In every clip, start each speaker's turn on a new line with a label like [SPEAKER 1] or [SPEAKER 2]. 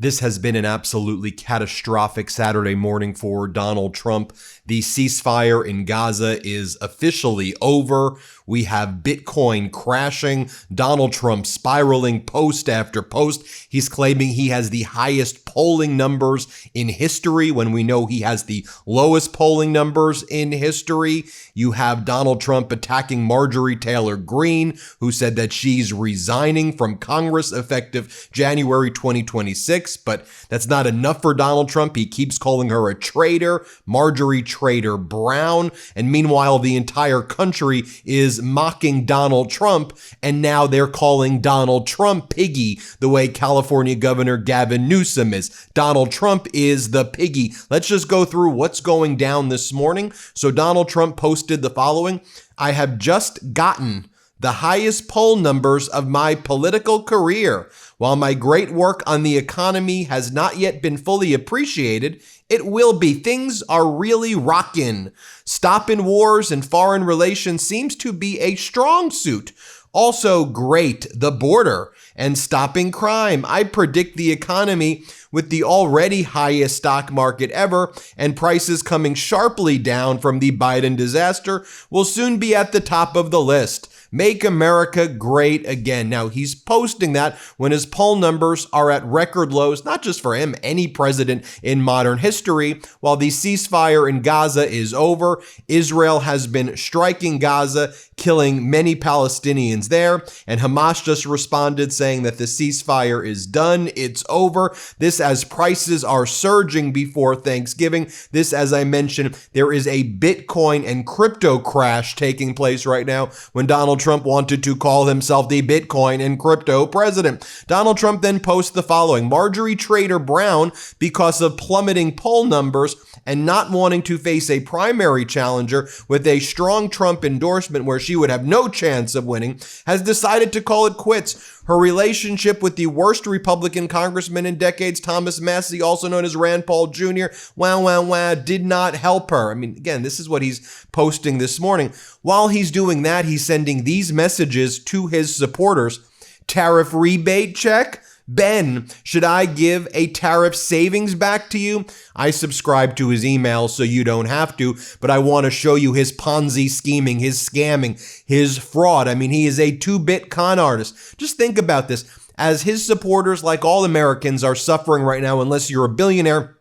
[SPEAKER 1] This has been an absolutely catastrophic Saturday morning for Donald Trump. The ceasefire in Gaza is officially over. We have Bitcoin crashing, Donald Trump spiraling post after post. He's claiming he has the highest polling numbers in history when we know he has the lowest polling numbers in history. You have Donald Trump attacking Marjorie Taylor Greene, who said that she's resigning from Congress effective January 2026. But that's not enough for Donald Trump. He keeps calling her a traitor, Marjorie Traitor Brown. And meanwhile, the entire country is mocking Donald Trump. And now they're calling Donald Trump piggy, the way California Governor Gavin Newsom is. Donald Trump is the piggy. Let's just go through what's going down this morning. So Donald Trump posted the following: I have just gotten the highest poll numbers of my political career. While my great work on the economy has not yet been fully appreciated, it will be. Things are really rockin'. Stopping wars and foreign relations seems to be a strong suit. Also great, the border and stopping crime. I predict the economy with the already highest stock market ever and prices coming sharply down from the Biden disaster will soon be at the top of the list. Make America great again. Now, he's posting that when his poll numbers are at record lows, not just for him, any president in modern history. While the ceasefire in Gaza is over, Israel has been striking Gaza, killing many Palestinians there, and Hamas just responded saying that the ceasefire is done, it's over. This as prices are surging before Thanksgiving. This, as I mentioned, there is a Bitcoin and crypto crash taking place right now when Donald Trump wanted to call himself the Bitcoin and crypto president. Donald Trump then posts the following: Marjorie Traitor Brown, because of plummeting poll numbers and not wanting to face a primary challenger with a strong Trump endorsement where she would have no chance of winning, has decided to call it quits. Her relationship with the worst Republican congressman in decades, Thomas Massie, also known as Rand Paul Jr., did not help her. I mean, again, this is what he's posting this morning. While he's doing that, he's sending these messages to his supporters. Tariff rebate check? Ben, should I give a tariff savings back to you? I subscribe to his email so you don't have to, but I want to show you his Ponzi scheming, his scamming, his fraud. I mean, he is a two-bit con artist. Just think about this. As his supporters, like all Americans, are suffering right now, unless you're a billionaire,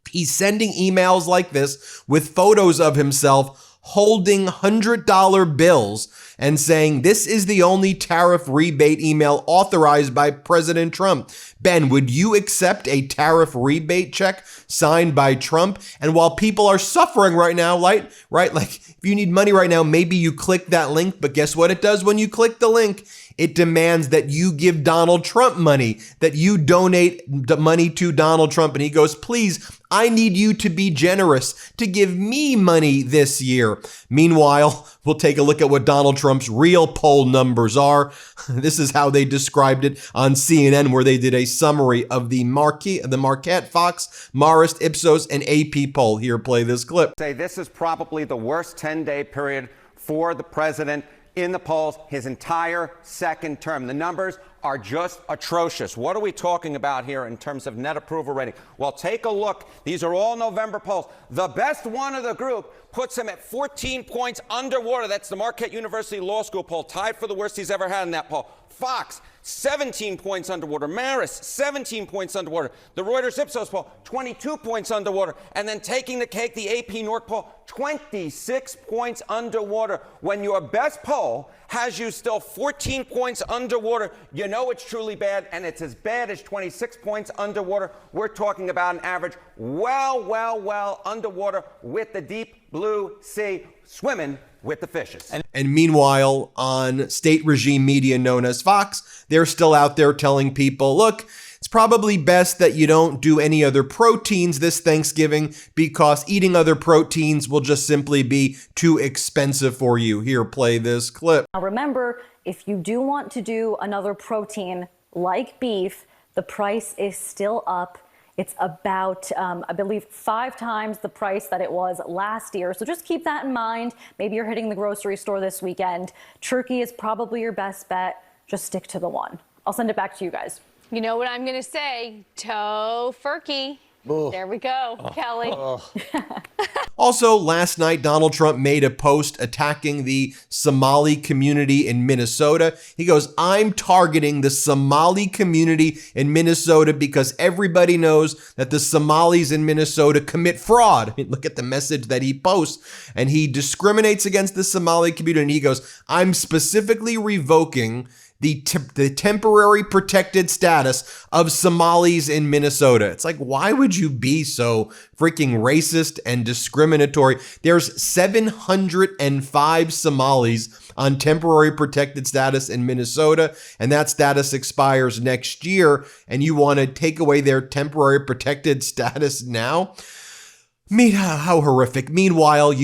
[SPEAKER 1] he's sending emails like this with photos of himself holding $100 bills and saying, this is the only tariff rebate email authorized by President Trump. Ben, would you accept a tariff rebate check signed by Trump? And while people are suffering right now, like if you need money right now, maybe you click that link, but guess what it does when you click the link? It demands that you give Donald Trump money, that you donate money to Donald Trump. And he goes, please, I need you to be generous, to give me money this year. Meanwhile, we'll take a look at what Donald Trump's real poll numbers are. This is how they described it on CNN, where they did a summary of the Marquette, Fox, Marist, Ipsos, and AP poll. Here, play this clip.
[SPEAKER 2] Say this is probably the worst 10-day period for the president in the polls his entire second term. The numbers are just atrocious. What are we talking about here in terms of net approval rating? Well, take a look. These are all November polls. The best one of the group puts him at 14 points underwater. That's the Marquette University Law School poll, tied for the worst he's ever had in that poll. Fox, 17 points underwater. Marist, 17 points underwater. The Reuters Ipsos poll, 22 points underwater. And then taking the cake, the AP North poll, 26 points underwater. When your best poll has you still 14 points underwater, you know it's truly bad, and it's as bad as 26 points underwater. We're talking about an average well underwater with the deep blue sea, swimming with the fishes.
[SPEAKER 1] And meanwhile, on state regime media known as Fox, they're still out there telling people, look, it's probably best that you don't do any other proteins this Thanksgiving because eating other proteins will just simply be too expensive for you. Here, play this clip.
[SPEAKER 3] Now remember, if you do want to do another protein like beef, the price is still up. It's about, I believe, 5 times the price that it was last year. So just keep that in mind. Maybe you're hitting the grocery store this weekend. Turkey is probably your best bet. Just stick to the one. I'll send it back to you guys.
[SPEAKER 4] You know what I'm going to say? Tofurkey. There we go, Kelly.
[SPEAKER 1] Also, last night, Donald Trump made a post attacking the Somali community in Minnesota. He goes, I'm targeting the Somali community in Minnesota because everybody knows that the Somalis in Minnesota commit fraud. I mean, look at the message that he posts, and he discriminates against the Somali community. And he goes, I'm specifically revoking the temporary protected status of Somalis in Minnesota. It's like, why would you be so freaking racist and discriminatory? There's 705 Somalis on temporary protected status in Minnesota, and that status expires next year, and you want to take away their temporary protected status now? How horrific. Meanwhile,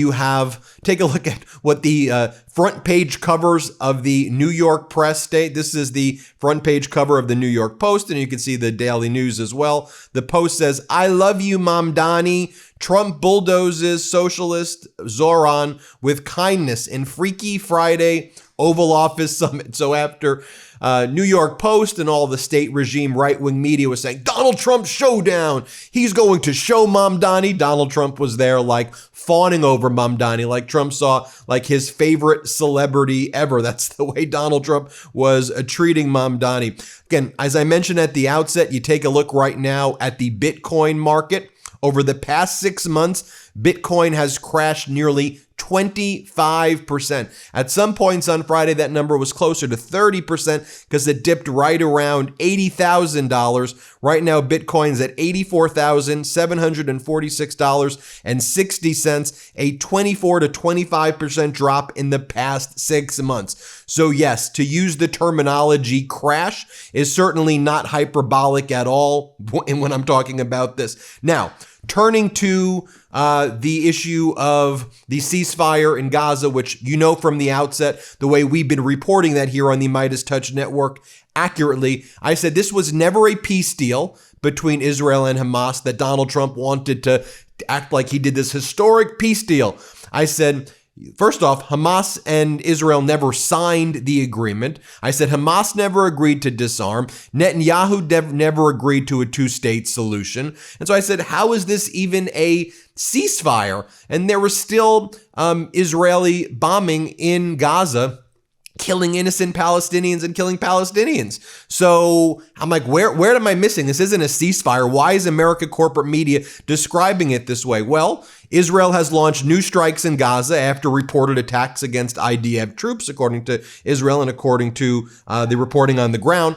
[SPEAKER 1] take a look at what the front page covers of the New York press state. This is the front page cover of the New York Post, and you can see the Daily News as well. The Post says, I love you, Mamdani. Trump bulldozes socialist Zoran with kindness in Freaky Friday Oval Office Summit. So after New York Post and all the state regime right-wing media was saying, Donald Trump showdown, he's going to show Mamdani. Donald Trump was there like fawning over Mamdani, like Trump saw like his favorite celebrity ever. That's the way Donald Trump was treating Mamdani. Again, as I mentioned at the outset, you take a look right now at the Bitcoin market. Over the past 6 months, Bitcoin has crashed nearly 25%. At some points on Friday, that number was closer to 30% because it dipped right around $80,000. Right now, Bitcoin's at $84,746.60, a 24 to 25% drop in the past 6 months. So yes, to use the terminology crash is certainly not hyperbolic at all when I'm talking about this. Now, turning to the issue of the ceasefire in Gaza, which you know from the outset, the way we've been reporting that here on the MeidasTouch network accurately, I said this was never a peace deal between Israel and Hamas, that Donald Trump wanted to act like he did this historic peace deal. I said, first off, Hamas and Israel never signed the agreement. I said Hamas never agreed to disarm. Netanyahu never agreed to a two-state solution. And so I said, how is this even a ceasefire? And there was still Israeli bombing in Gaza, killing innocent Palestinians and killing Palestinians. So I'm like, where am I missing? This isn't a ceasefire. Why is America corporate media describing it this way? Well, Israel has launched new strikes in Gaza after reported attacks against IDF troops, according to Israel and according to the reporting on the ground.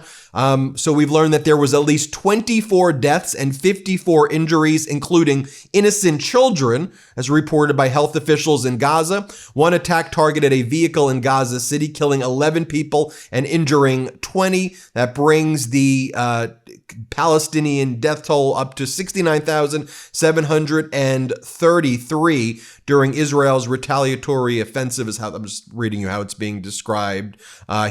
[SPEAKER 1] So we've learned that there was at least 24 deaths and 54 injuries, including innocent children, as reported by health officials in Gaza. One attack targeted a vehicle in Gaza City, killing 11 people and injuring 20. That brings the Palestinian death toll up to 69,733 during Israel's retaliatory offensive, is how I'm just reading you how it's being described.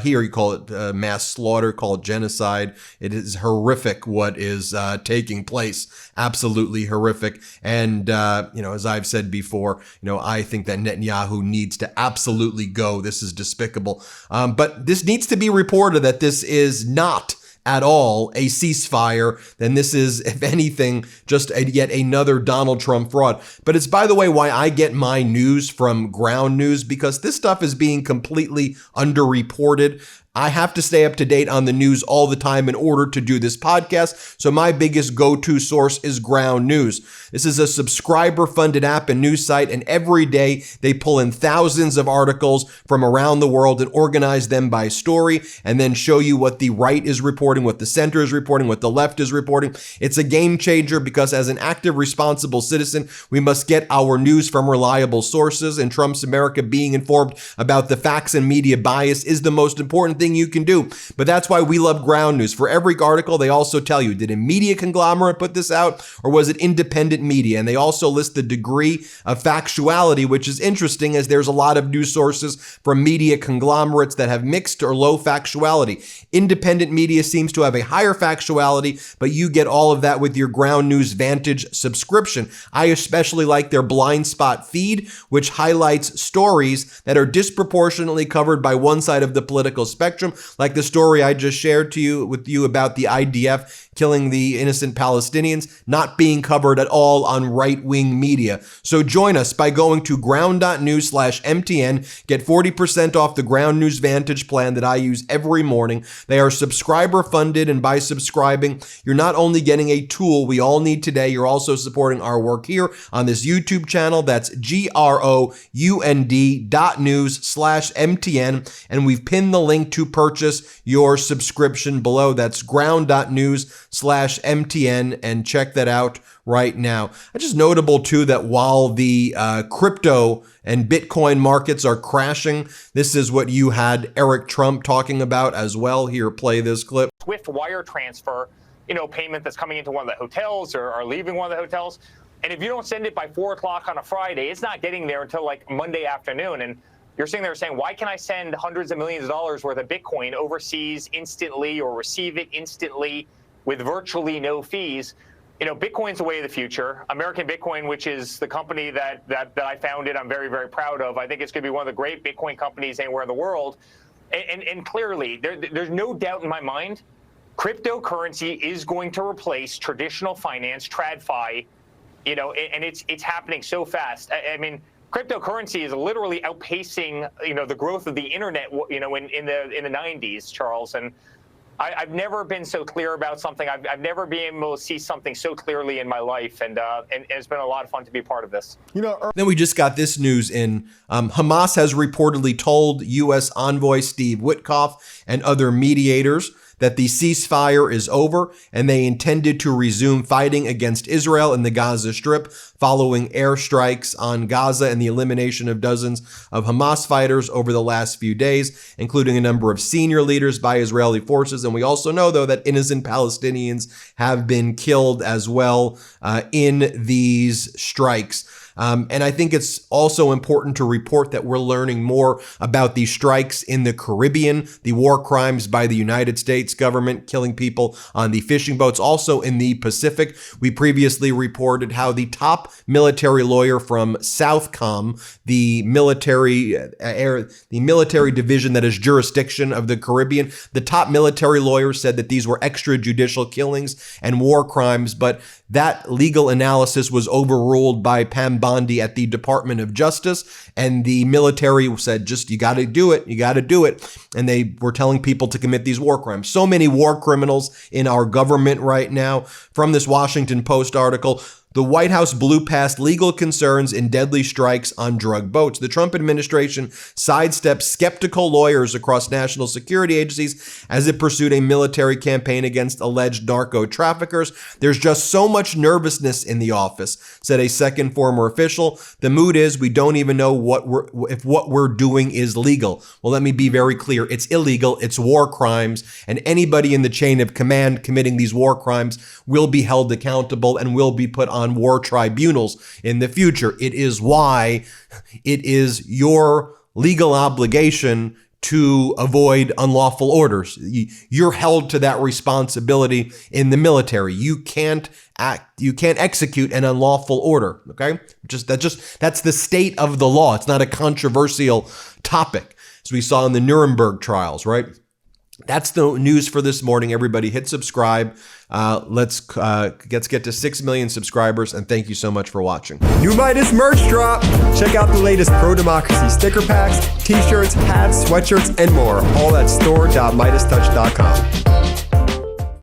[SPEAKER 1] Here you call it mass slaughter, call it genocide. It is horrific what is taking place. Absolutely horrific. And, as I've said before, I think that Netanyahu needs to absolutely go. This is despicable. But this needs to be reported that this is not at all a ceasefire, then this is, if anything, just yet another Donald Trump fraud. But it's, by the way, why I get my news from ground news, because this stuff is being completely underreported. I have to stay up to date on the news all the time in order to do this podcast. So my biggest go-to source is Ground News. This is a subscriber-funded app and news site, and every day they pull in thousands of articles from around the world and organize them by story, and then show you what the right is reporting, what the center is reporting, what the left is reporting. It's a game changer because as an active, responsible citizen, we must get our news from reliable sources, and Trump's America, being informed about the facts and media bias is the most important thing you can do. But that's why we love Ground News. For every article, they also tell you, did a media conglomerate put this out, or was it independent media? And they also list the degree of factuality, which is interesting, as there's a lot of news sources from media conglomerates that have mixed or low factuality. Independent media seems to have a higher factuality, but you get all of that with your Ground News Vantage subscription. I especially like their blind spot feed, which highlights stories that are disproportionately covered by one side of the political spectrum, spectrum, like the story I just shared with you about the IDF killing the innocent Palestinians, not being covered at all on right-wing media. So join us by going to ground.news/MTN. Get 40% off the Ground News Vantage plan that I use every morning. They are subscriber funded, and by subscribing, you're not only getting a tool we all need today, you're also supporting our work here on this YouTube channel. That's ground.news/MTN, and we've pinned the link to purchase your subscription below. That's ground.news/MTN, and check that out right now. It's just notable too that while the crypto and Bitcoin markets are crashing, this is what you had Eric Trump talking about as well. Here, play this clip.
[SPEAKER 5] Swift wire transfer, payment that's coming into one of the hotels or leaving one of the hotels. And if you don't send it by 4 o'clock on a Friday, it's not getting there until like Monday afternoon. And you're sitting there saying, why can I send hundreds of millions of dollars worth of Bitcoin overseas instantly or receive it instantly with virtually no fees? Bitcoin's the way of the future. American Bitcoin, which is the company that I founded, I'm very, very proud of. I think it's going to be one of the great Bitcoin companies anywhere in the world. And clearly, there's no doubt in my mind, cryptocurrency is going to replace traditional finance, TradFi, and it's happening so fast. I mean, cryptocurrency is literally outpacing, the growth of the internet, in the 90s, Charles. And I've never been so clear about something. I've never been able to see something so clearly in my life, and it's been a lot of fun to be part of this.
[SPEAKER 1] Then we just got this news in. Hamas has reportedly told U.S. envoy Steve Witkoff and other mediators that the ceasefire is over, and they intended to resume fighting against Israel in the Gaza Strip following airstrikes on Gaza and the elimination of dozens of Hamas fighters over the last few days, including a number of senior leaders by Israeli forces. And we also know, though, that innocent Palestinians have been killed as well in these strikes. And I think it's also important to report that we're learning more about these strikes in the Caribbean, the war crimes by the United States government killing people on the fishing boats, also in the Pacific. We previously reported how the top military lawyer from Southcom, the military division that is jurisdiction of the Caribbean, the top military lawyer said that these were extrajudicial killings and war crimes, but that legal analysis was overruled by Pam Bondi at the Department of Justice, and the military said, you got to do it. And they were telling people to commit these war crimes. So many war criminals in our government right now. From this Washington Post article, the White House blew past legal concerns in deadly strikes on drug boats. The Trump administration sidestepped skeptical lawyers across national security agencies as it pursued a military campaign against alleged narco traffickers. There's just so much nervousness in the office, said a second former official. The mood is we don't even know if what we're doing is legal. Well, let me be very clear. It's illegal. It's war crimes. And anybody in the chain of command committing these war crimes will be held accountable and will be put on war tribunals in the future. It is why it is your legal obligation to avoid unlawful orders. You're held to that responsibility in the military. You can't execute an unlawful order. Okay? That's the state of the law. It's not a controversial topic, as we saw in the Nuremberg trials, right? That's the news for this morning. Everybody hit subscribe. Let's get to 6 million subscribers, and thank you so much for watching.
[SPEAKER 6] New Midas merch drop. Check out the latest pro-democracy sticker packs, t-shirts, hats, sweatshirts, and more. All at store.MeidasTouch.com.